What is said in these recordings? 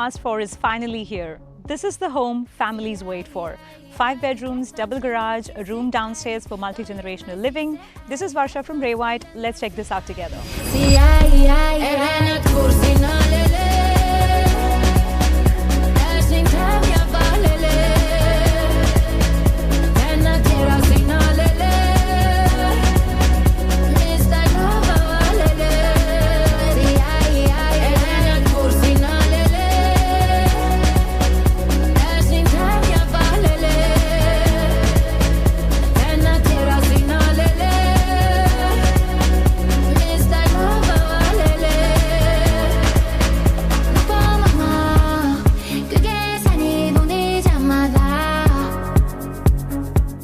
asked for is finally here. This is the home families wait for. 5 bedrooms, double garage, a room downstairs for multi-generational living. This is Varsha from Ray White. Let's check this out together.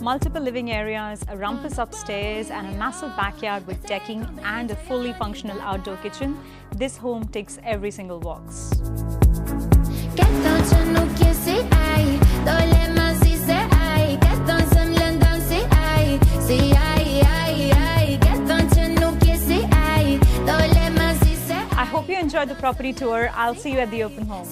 Multiple living areas, a rumpus upstairs, and a massive backyard with decking and a fully functional outdoor kitchen. This home ticks every single box. I hope you enjoyed the property tour. I'll see you at the open home.